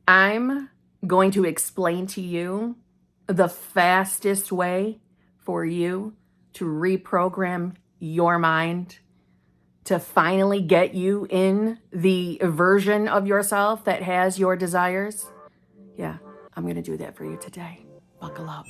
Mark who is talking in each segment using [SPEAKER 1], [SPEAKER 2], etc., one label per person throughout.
[SPEAKER 1] I'm going to explain to you the fastest way for you to reprogram your mind to finally get you in the version of yourself that has your desires. Yeah, I'm going to do that for you today. Buckle up.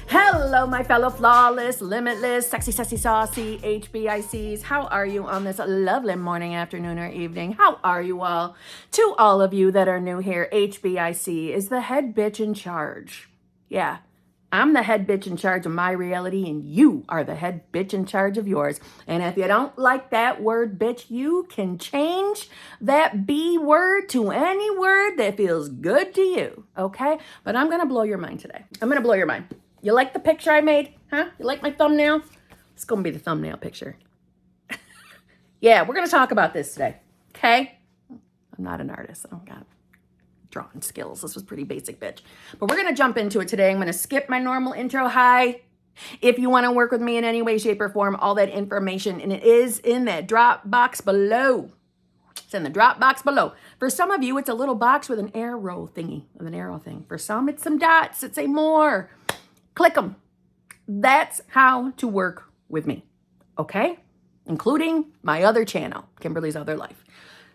[SPEAKER 1] Hello, my fellow flawless, limitless, sexy, sassy, saucy HBICs. How are you on this lovely morning, afternoon, or evening? How are you all? To all of you that are new here, HBIC is the head bitch in charge. Yeah, I'm the head bitch in charge of my reality, and you are the head bitch in charge of yours. And if you don't like that word bitch, you can change that B word to any word that feels good to you, okay? But I'm going to blow your mind today. I'm going to blow your mind. You like the picture I made? Huh? You like my thumbnail? It's going to be the thumbnail picture. Yeah, we're going to talk about this today. Okay? I'm not an artist. I don't got drawing skills. This was pretty basic, bitch. But we're going to jump into it today. I'm going to skip my normal intro. Hi. If you want to work with me in any way, shape, or form, all that information, and it is in that drop box below. It's in the drop box below. For some of you, it's a little box with an arrow thingy, with an arrow thing. For some, it's some dots that say more. Click them. That's how to work with me, okay? Including my other channel, Kimberly's Other Life.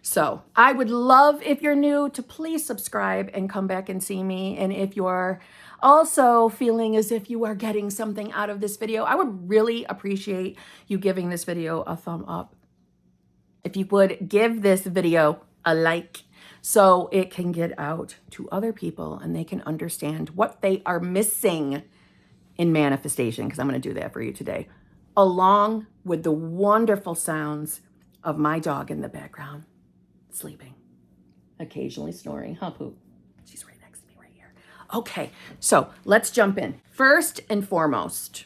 [SPEAKER 1] So I would love, if you're new, to please subscribe and come back and see me. And if you're also feeling as if you are getting something out of this video, I would really appreciate you giving this video a thumb up. If you would give this video a like so it can get out to other people and they can understand what they are missing in manifestation, because I'm going to do that for you today, along with the wonderful sounds of my dog in the background, sleeping, occasionally snoring. Huh, Poop? She's right next to me right here. Okay, so let's jump in. First and foremost,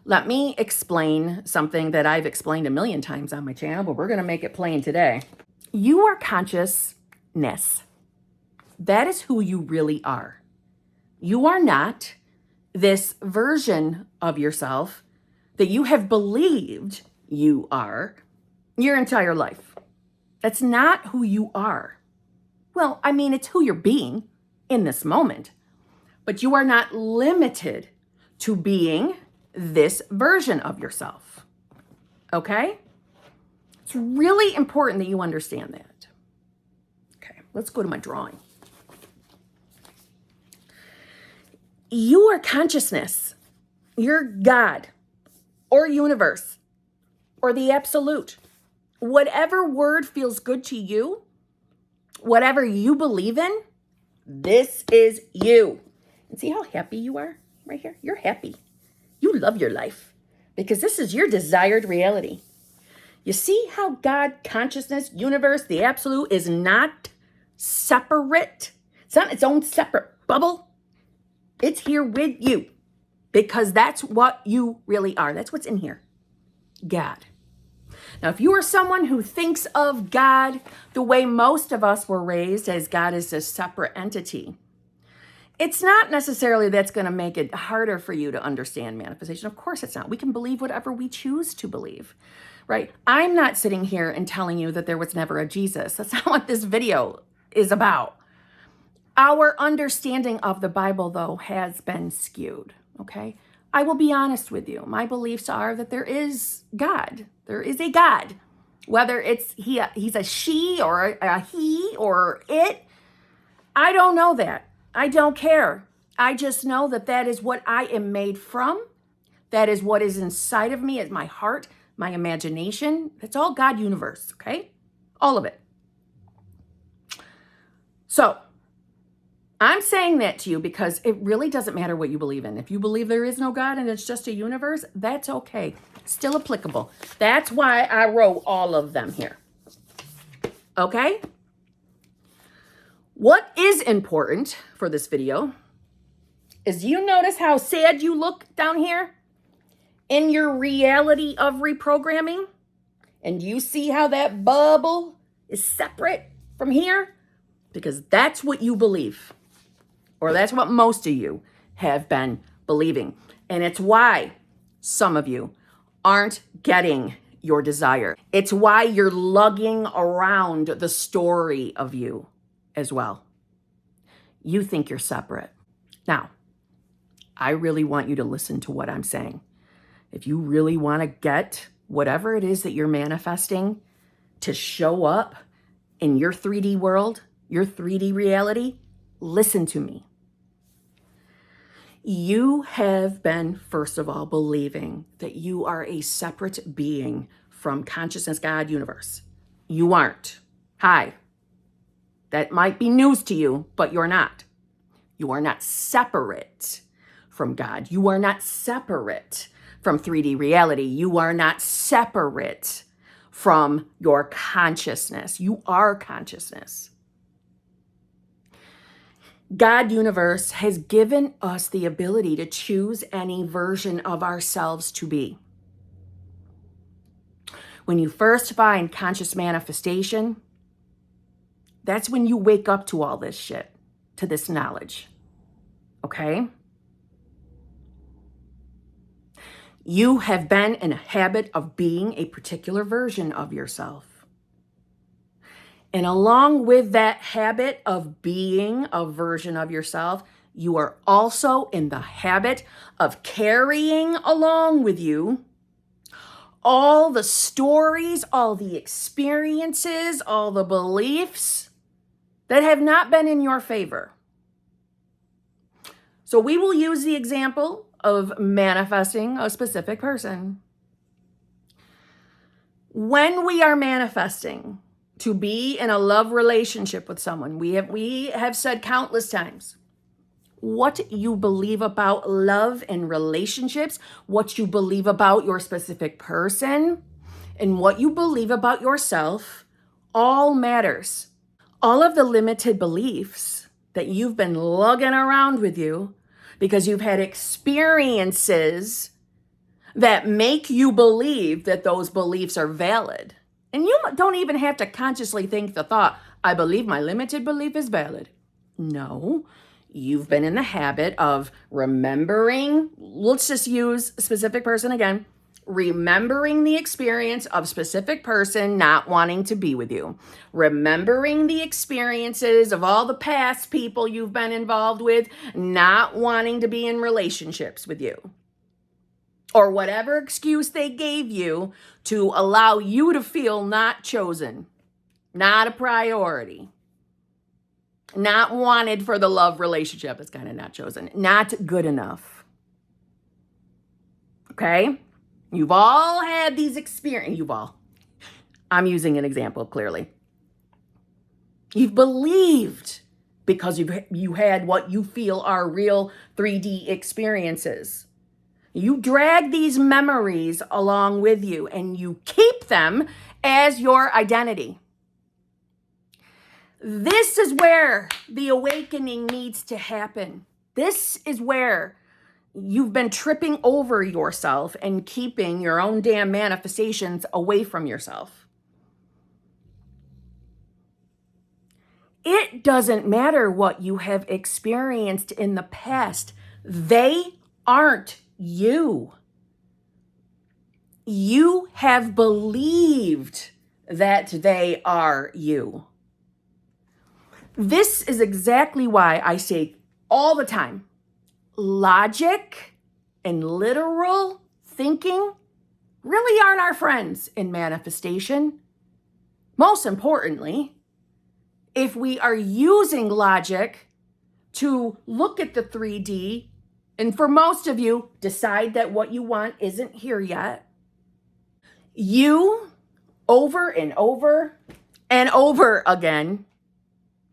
[SPEAKER 1] let me explain something that I've explained a million times on my channel, but we're going to make it plain today. You are consciousness. That is who you really are. You are not this version of yourself that you have believed you are your entire life. That's not who you are. Well, I mean, it's who you're being in this moment, but you are not limited to being this version of yourself. Okay? It's really important that you understand that. Okay, let's go to my drawing. You are consciousness. You're God or universe or the absolute. Whatever word feels good to you, whatever you believe in, this is you. And see how happy you are right here? You're happy. You love your life because this is your desired reality. You see how God, consciousness, universe, the absolute is not separate? It's not its own separate bubble. It's here with you because that's what you really are. That's what's in here. God. Now, if you are someone who thinks of God the way most of us were raised, as God is a separate entity, it's not necessarily that's going to make it harder for you to understand manifestation. Of course it's not. We can believe whatever we choose to believe, right? I'm not sitting here and telling you that there was never a Jesus. That's not what this video is about. Our understanding of the Bible, though, has been skewed, okay? I will be honest with you. My beliefs are that there is God. There is a God. Whether it's he's a she or a he or it, I don't know that. I don't care. I just know that that is what I am made from. That is what is inside of me, is my heart, my imagination. It's all God universe, okay? All of it. So, I'm saying that to you because it really doesn't matter what you believe in. If you believe there is no God and it's just a universe, that's okay. Still applicable. That's why I wrote all of them here. Okay? What is important for this video is you notice how sad you look down here in your reality of reprogramming? And you see how that bubble is separate from here? Because that's what you believe, or that's what most of you have been believing. And it's why some of you aren't getting your desire. It's why you're lugging around the story of you as well. You think you're separate. Now, I really want you to listen to what I'm saying. If you really want to get whatever it is that you're manifesting to show up in your 3D world, your 3D reality, listen to me. You have been, first of all, believing that you are a separate being from consciousness, God, universe. You aren't. Hi. That might be news to you, but you're not. You are not separate from God. You are not separate from 3D reality. You are not separate from your consciousness. You are consciousness. God universe has given us the ability to choose any version of ourselves to be. When you first find conscious manifestation, that's when you wake up to all this shit, to this knowledge. Okay? You have been in a habit of being a particular version of yourself. And along with that habit of being a version of yourself, you are also in the habit of carrying along with you all the stories, all the experiences, all the beliefs that have not been in your favor. So we will use the example of manifesting a specific person. When we are manifesting to be in a love relationship with someone, we have said countless times, what you believe about love and relationships, what you believe about your specific person, and what you believe about yourself all matters. All of the limited beliefs that you've been lugging around with you because you've had experiences that make you believe that those beliefs are valid. And you don't even have to consciously think the thought, I believe my limited belief is valid. No, you've been in the habit of remembering, let's just use a specific person again, remembering the experience of specific person not wanting to be with you. Remembering the experiences of all the past people you've been involved with not wanting to be in relationships with you. Or whatever excuse they gave you to allow you to feel not chosen, not a priority, not wanted for the love relationship. It's kind of not chosen, not good enough. Okay? You've all had these experiences. I'm using an example, clearly. You've believed because you had what you feel are real 3D experiences. You drag these memories along with you and you keep them as your identity. This is where the awakening needs to happen. This is where you've been tripping over yourself and keeping your own damn manifestations away from yourself. It doesn't matter what you have experienced in the past. They aren't you. You have believed that they are you. This is exactly why I say all the time, logic and literal thinking really aren't our friends in manifestation. Most importantly, if we are using logic to look at the 3D, and for most of you, decide that what you want isn't here yet, you, over and over and over again,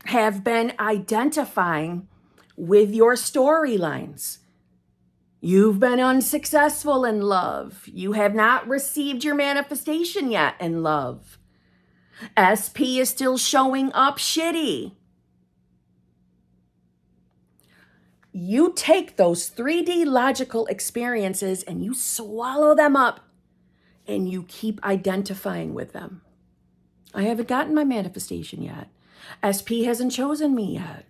[SPEAKER 1] have been identifying with your storylines. You've been unsuccessful in love. You have not received your manifestation yet in love. SP is still showing up shitty. You take those 3D logical experiences and you swallow them up and you keep identifying with them. I haven't gotten my manifestation yet. SP hasn't chosen me yet.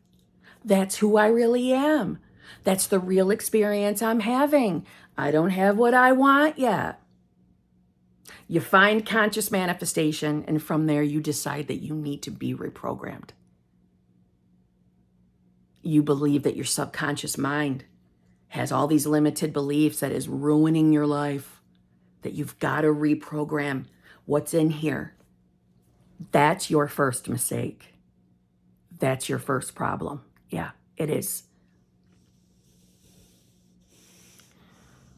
[SPEAKER 1] That's who I really am. That's the real experience I'm having. I don't have what I want yet. You find conscious manifestation, and from there you decide that you need to be reprogrammed. You believe that your subconscious mind has all these limited beliefs that is ruining your life, that you've got to reprogram what's in here. That's your first mistake. That's your first problem. Yeah, it is.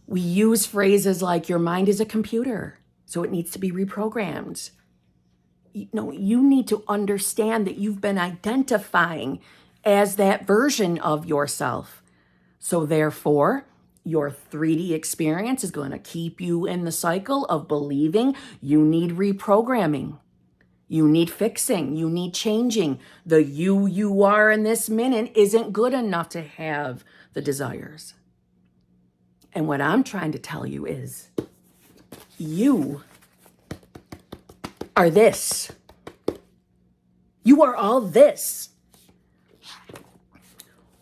[SPEAKER 1] We use phrases like your mind is a computer, so it needs to be reprogrammed. You need to understand that you've been identifying as that version of yourself. So therefore, your 3D experience is going to keep you in the cycle of believing you need reprogramming. You need fixing. You need changing. The you are in this minute isn't good enough to have the desires. And what I'm trying to tell you is you are this. You are all this.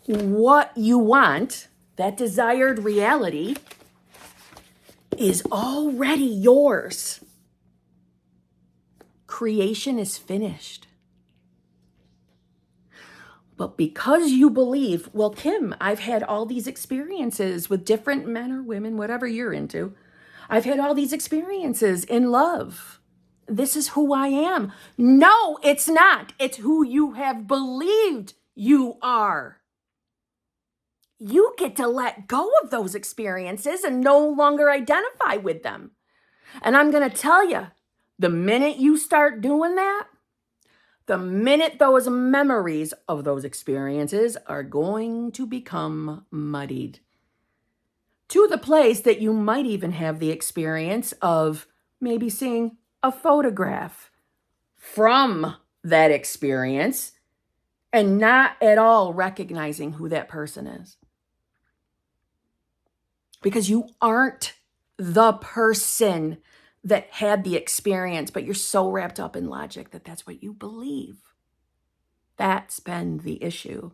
[SPEAKER 1] What you want, that desired reality, is already yours. Creation is finished. But because you believe, well, Kim, I've had all these experiences with different men or women, whatever you're into. I've had all these experiences in love. This is who I am. No, it's not. It's who you have believed you are. You get to let go of those experiences and no longer identify with them. And I'm going to tell you, the minute you start doing that, the minute those memories of those experiences are going to become muddied to the place that you might even have the experience of maybe seeing a photograph from that experience and not at all recognizing who that person is. Because you aren't the person that had the experience, but you're so wrapped up in logic that that's what you believe. That's been the issue.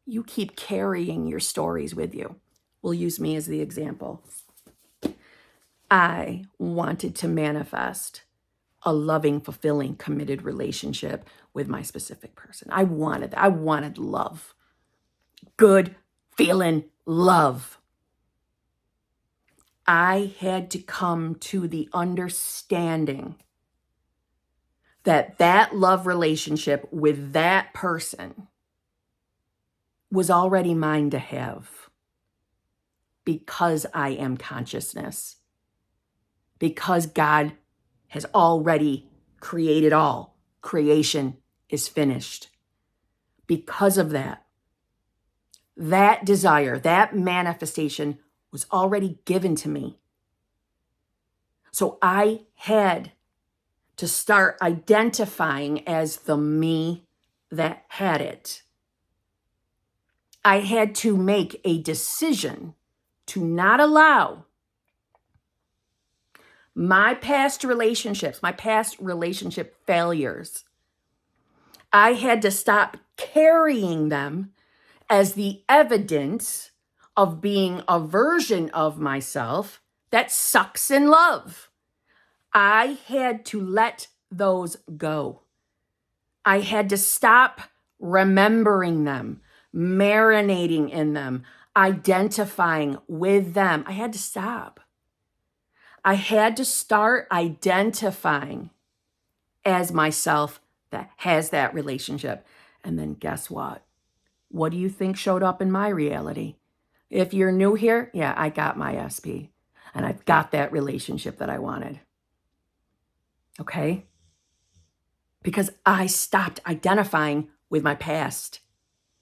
[SPEAKER 1] You keep carrying your stories with you. We'll use me as the example. I wanted to manifest a loving, fulfilling, committed relationship with my specific person. I wanted love. Good feeling love. I had to come to the understanding that that love relationship with that person was already mine to have because I am consciousness, because God has already created all. Creation is finished. Because of that, that desire, that manifestation was already given to me. So I had to start identifying as the me that had it. I had to make a decision to not allow my past relationships, my past relationship failures. I had to stop carrying them as the evidence of being a version of myself that sucks in love. I had to let those go. I had to stop remembering them, marinating in them, identifying with them. I had to stop. I had to start identifying as myself that has that relationship. And then guess what? What do you think showed up in my reality? If you're new here, yeah, I got my SP and I've got that relationship that I wanted. Okay? Because I stopped identifying with my past,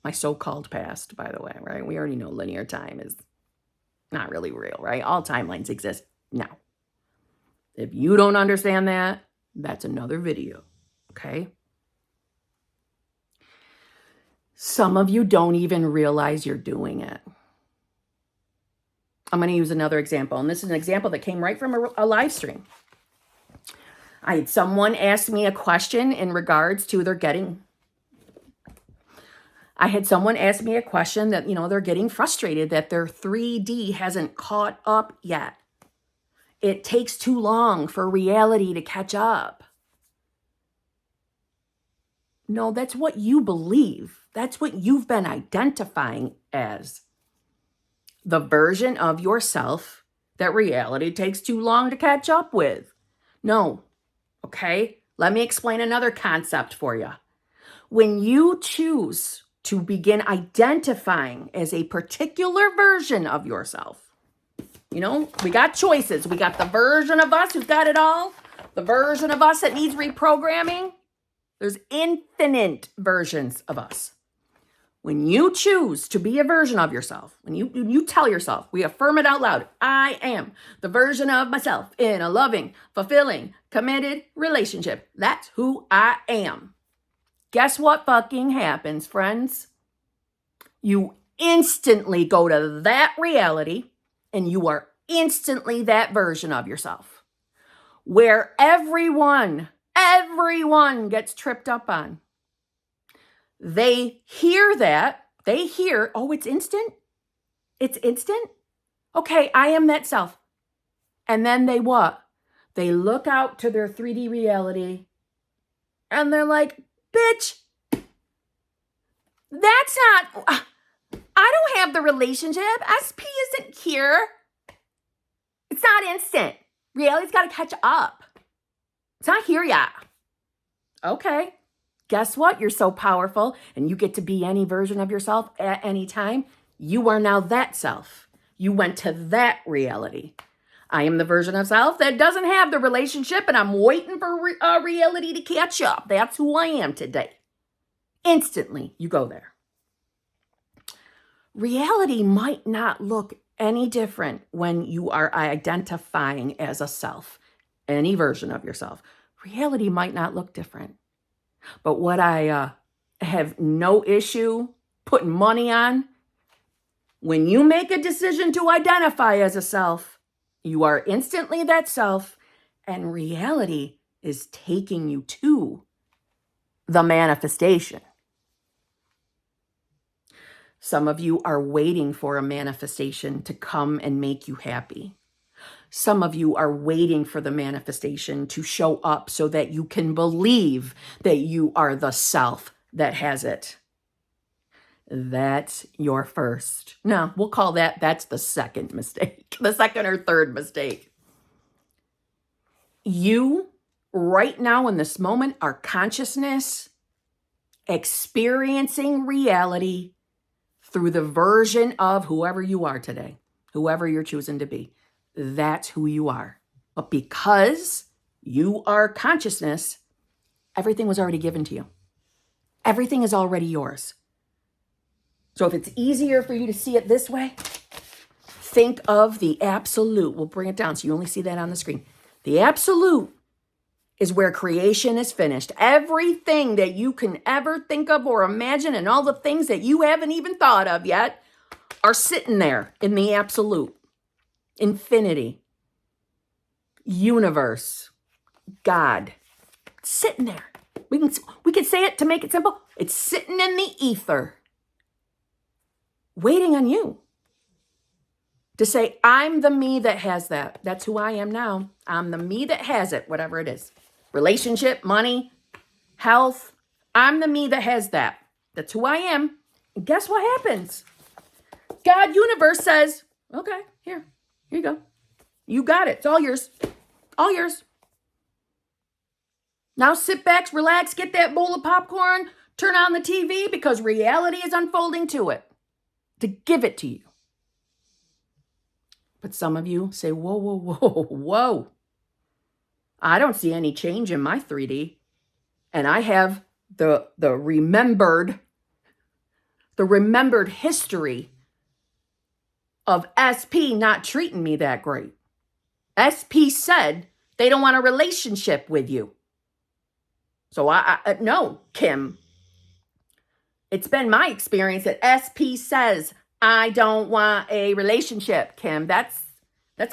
[SPEAKER 1] my so-called past, by the way, right? We already know linear time is not really real, right? All timelines exist. No. If you don't understand that, that's another video, okay? Some of you don't even realize you're doing it. I'm going to use another example, and this is an example that came right from a live stream. I had someone ask me a question in regards to they're getting frustrated that their 3D hasn't caught up yet. It takes too long for reality to catch up. No, that's what you believe. That's what you've been identifying as. The version of yourself that reality takes too long to catch up with. No. Okay? Let me explain another concept for you. When you choose to begin identifying as a particular version of yourself, we got choices. We got the version of us who's got it all, the version of us that needs reprogramming. There's infinite versions of us. When you choose to be a version of yourself, when you tell yourself, we affirm it out loud, I am the version of myself in a loving, fulfilling, committed relationship. That's who I am. Guess what fucking happens, friends? You instantly go to that reality and you are instantly that version of yourself. Where everyone gets tripped up on. They hear that. They hear, oh, it's instant? It's instant? Okay, I am that self. And then they what? They look out to their 3D reality and they're like, bitch, that's not, I don't have the relationship. SP isn't here. It's not instant. Reality's got to catch up. It's not here yet. Okay. Guess what? You're so powerful and you get to be any version of yourself at any time. You are now that self. You went to that reality. I am the version of self that doesn't have the relationship and I'm waiting for reality to catch up. That's who I am today. Instantly, you go there. Reality might not look any different when you are identifying as a self, any version of yourself. Reality might not look different. But what I have no issue putting money on, when you make a decision to identify as a self, you are instantly that self, and reality is taking you to the manifestation. Some of you are waiting for a manifestation to come and make you happy. Some of you are waiting for the manifestation to show up so that you can believe that you are the self that has it. That's your first. No, we'll call that's the second mistake, the second or third mistake. You, right now in this moment, are consciousness experiencing reality through the version of whoever you are today, whoever you're choosing to be. That's who you are. But because you are consciousness, everything was already given to you. Everything is already yours. So if it's easier for you to see it this way, think of the absolute. We'll bring it down so you only see that on the screen. The absolute is where creation is finished. Everything that you can ever think of or imagine and all the things that you haven't even thought of yet are sitting there in the absolute. Infinity, universe, God, sitting there. We can say it to make it simple. It's sitting in the ether, waiting on you to say, I'm the me that has that. That's who I am now. I'm the me that has it, whatever it is. Relationship, money, health. I'm the me that has that. That's who I am. And guess what happens? God, universe says, okay, here you go. You got it. It's all yours. All yours. Now sit back, relax, get that bowl of popcorn, turn on the TV because reality is unfolding to it, to give it to you. But some of you say, whoa, whoa, whoa, whoa. I don't see any change in my 3D. And I have the remembered history of SP not treating me that great. SP said they don't want a relationship with you. So I no, Kim. It's been my experience that SP says, I don't want a relationship, Kim. That's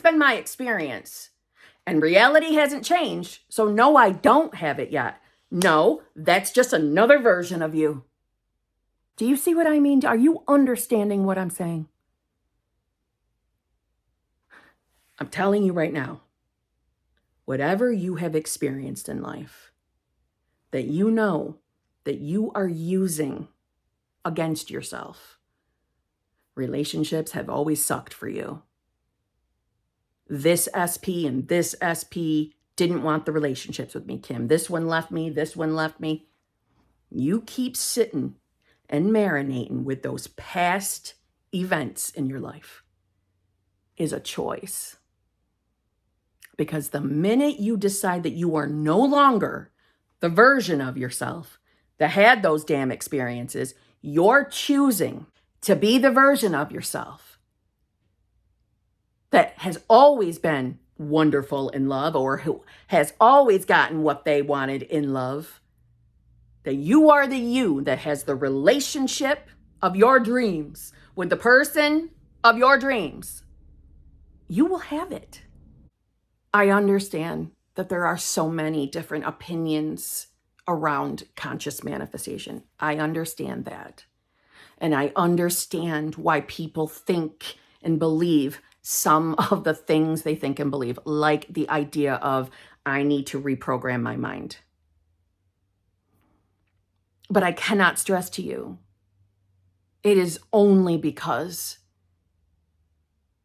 [SPEAKER 1] been my experience. And reality hasn't changed. So no, I don't have it yet. No, that's just another version of you. Do you see what I mean? Are you understanding what I'm saying? I'm telling you right now, whatever you have experienced in life that you know that you are using against yourself, relationships have always sucked for you. This SP and this SP didn't want the relationships with me, Kim. This one left me. This one left me. You keep sitting and marinating with those past events in your life is a choice. Because the minute you decide that you are no longer the version of yourself that had those damn experiences, you're choosing to be the version of yourself that has always been wonderful in love, or who has always gotten what they wanted in love. That you are the you that has the relationship of your dreams with the person of your dreams. You will have it. I understand that there are so many different opinions around conscious manifestation. I understand that. And I understand why people think and believe some of the things they think and believe, like the idea of, I need to reprogram my mind. But I cannot stress to you, it is only because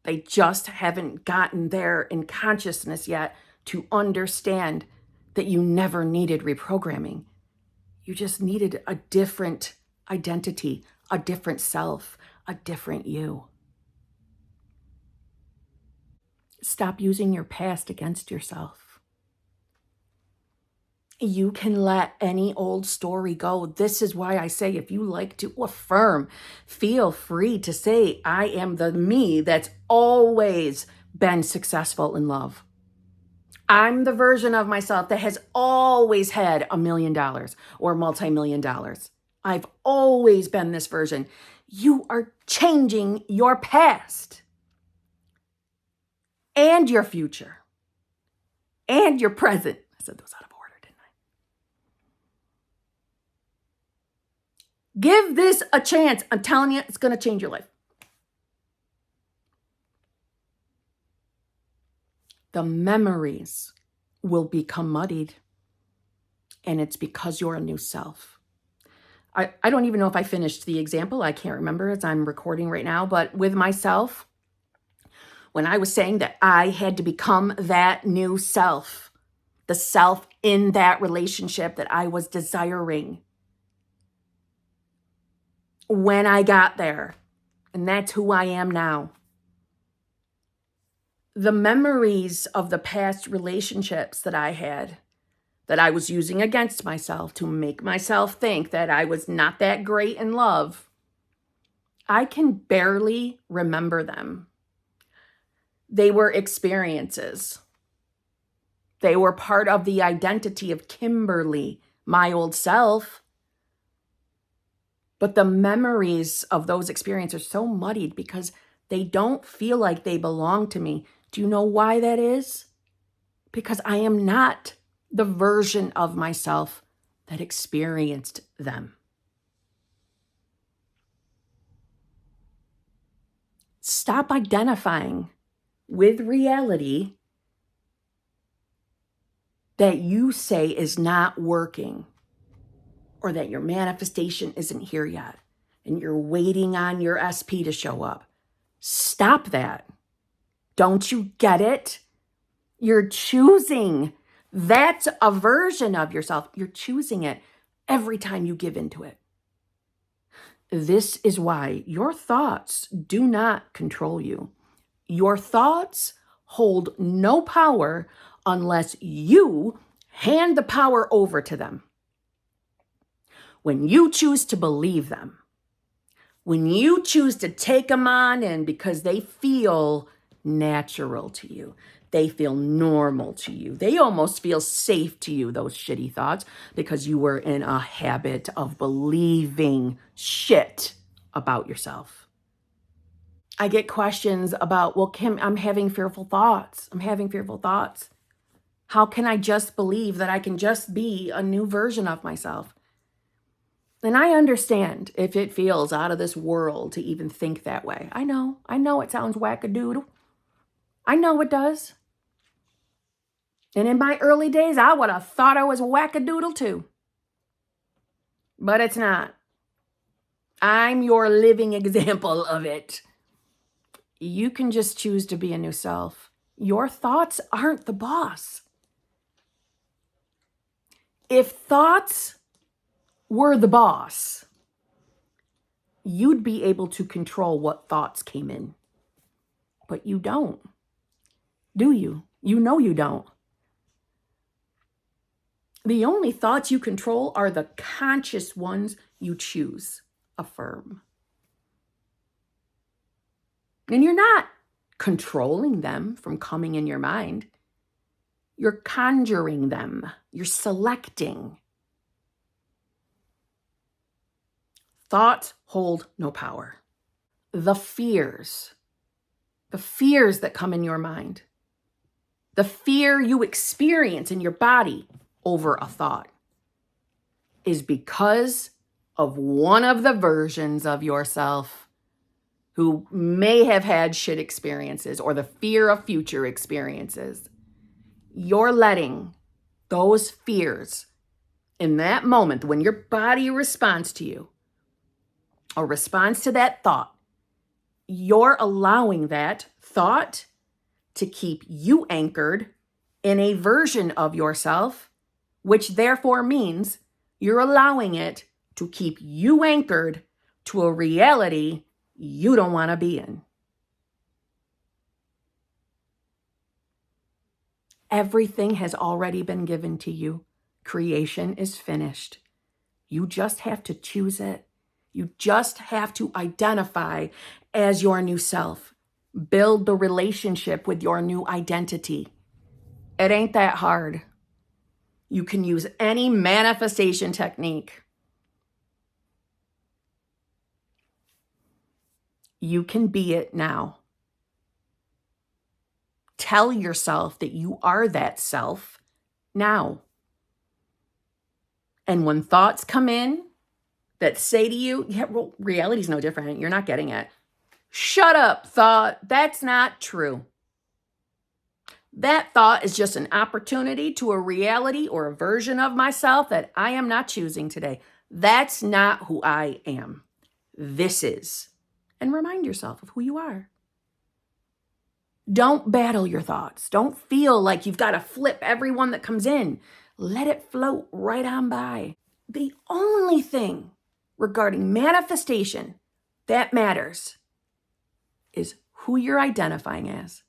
[SPEAKER 1] they just haven't gotten there in consciousness yet to understand that you never needed reprogramming. You just needed a different identity, a different self, a different you. Stop using your past against yourself. You can let any old story go. This is why I say, if you like to affirm, feel free to say, I am the me that's always been successful in love. I'm the version of myself that has always had $1 million or multi-million dollars. I've always been this version. You are changing your past and your future and your present. I said those out of order, didn't I? Give this a chance. I'm telling you, it's going to change your life. The memories will become muddied, and it's because you're a new self. I don't even know if I finished the example. I can't remember as I'm recording right now, but with myself, when I was saying that I had to become that new self, the self in that relationship that I was desiring, when I got there, and that's who I am now. The memories of the past relationships that I had, that I was using against myself to make myself think that I was not that great in love, I can barely remember them. They were experiences. They were part of the identity of Kimberly, my old self. But the memories of those experiences are so muddied because they don't feel like they belong to me. Do you know why that is? Because I am not the version of myself that experienced them. Stop identifying with reality that you say is not working, or that your manifestation isn't here yet and you're waiting on your SP to show up. Stop that. Don't you get it? You're choosing. That's a version of yourself. You're choosing it every time you give into it. This is why your thoughts do not control you. Your thoughts hold no power unless you hand the power over to them. When you choose to believe them, when you choose to take them on in because they feel natural to you, They feel normal to you. They almost feel safe to you, those shitty thoughts, because you were in a habit of believing shit about yourself. I get questions about, well, Kim, I'm having fearful thoughts. I'm having fearful thoughts. How can I just believe that I can just be a new version of myself? And I understand if it feels out of this world to even think that way. I know it sounds wackadoodle. I know it does. And in my early days, I would have thought I was wackadoodle too. But it's not. I'm your living example of it. You can just choose to be a new self. Your thoughts aren't the boss. If thoughts were the boss, you'd be able to control what thoughts came in. But you don't. Do you? You know you don't. The only thoughts you control are the conscious ones you choose. Affirm. And you're not controlling them from coming in your mind. You're conjuring them. You're selecting. Thoughts hold no power. The fears that come in your mind, the fear you experience in your body over a thought is because of one of the versions of yourself who may have had shit experiences or the fear of future experiences. You're letting those fears in that moment when your body responds to you or responds to that thought, you're allowing that thought to keep you anchored in a version of yourself, which therefore means you're allowing it to keep you anchored to a reality you don't want to be in. Everything has already been given to you. Creation is finished. You just have to choose it. You just have to identify as your new self. Build the relationship with your new identity. It ain't that hard. You can use any manifestation technique. You can be it now. Tell yourself that you are that self now. And when thoughts come in that say to you, yeah, well, reality's no different. You're not getting it. Shut up, thought. That's not true. That thought is just an opportunity to a reality or a version of myself that I am not choosing today. That's not who I am. This is. And remind yourself of who you are. Don't battle your thoughts. Don't feel like you've got to flip every one that comes in. Let it float right on by. The only thing regarding manifestation that matters is who you're identifying as,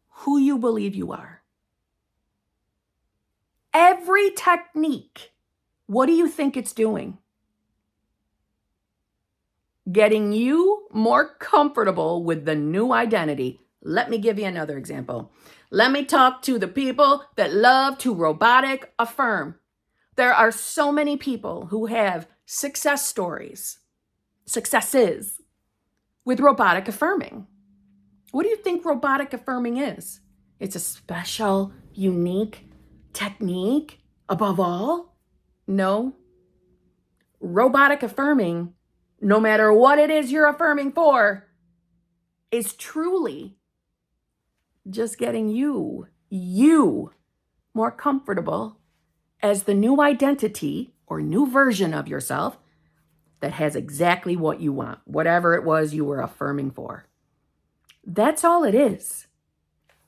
[SPEAKER 1] who you believe you are. Every technique, what do you think it's doing? Getting you more comfortable with the new identity. Let me give you another example. Let me talk to the people that love to robotic affirm. There are so many people who have successes with robotic affirming. What do you think robotic affirming is? It's a special, unique technique above all? No. Robotic affirming, no matter what it is you're affirming for, is truly just getting you more comfortable as the new identity or new version of yourself that has exactly what you want, whatever it was you were affirming for. That's all it is.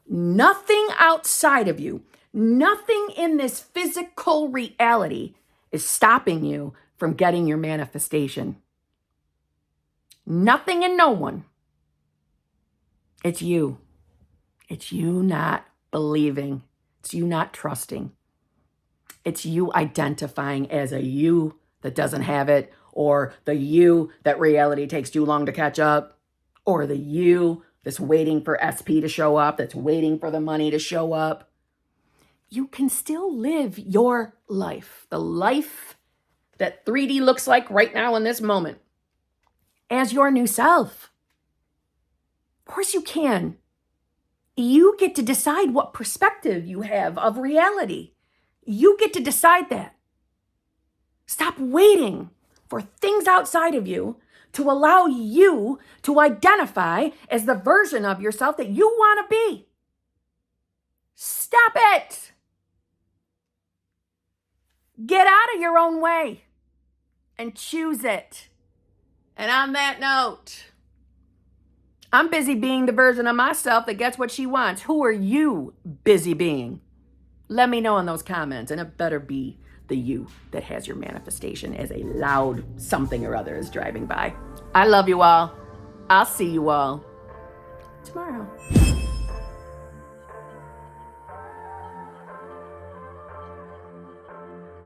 [SPEAKER 1] Nothing outside of you, nothing in this physical reality is stopping you from getting your manifestation. Nothing and no one. It's you. It's you not believing. It's you not trusting. It's you identifying as a you that doesn't have it, or the you that reality takes too long to catch up, or the you that's waiting for SP to show up, that's waiting for the money to show up. You can still live your life, the life that 3D looks like right now in this moment, as your new self. Of course you can. You get to decide what perspective you have of reality. You get to decide that. Stop waiting for things outside of you to allow you to identify as the version of yourself that you want to be. Stop it. Get out of your own way and choose it. And on that note, I'm busy being the version of myself that gets what she wants. Who are you busy being? Let me know in those comments, and it better be the you that has your manifestation as a loud something or other is driving by. I love you all. I'll see you all tomorrow.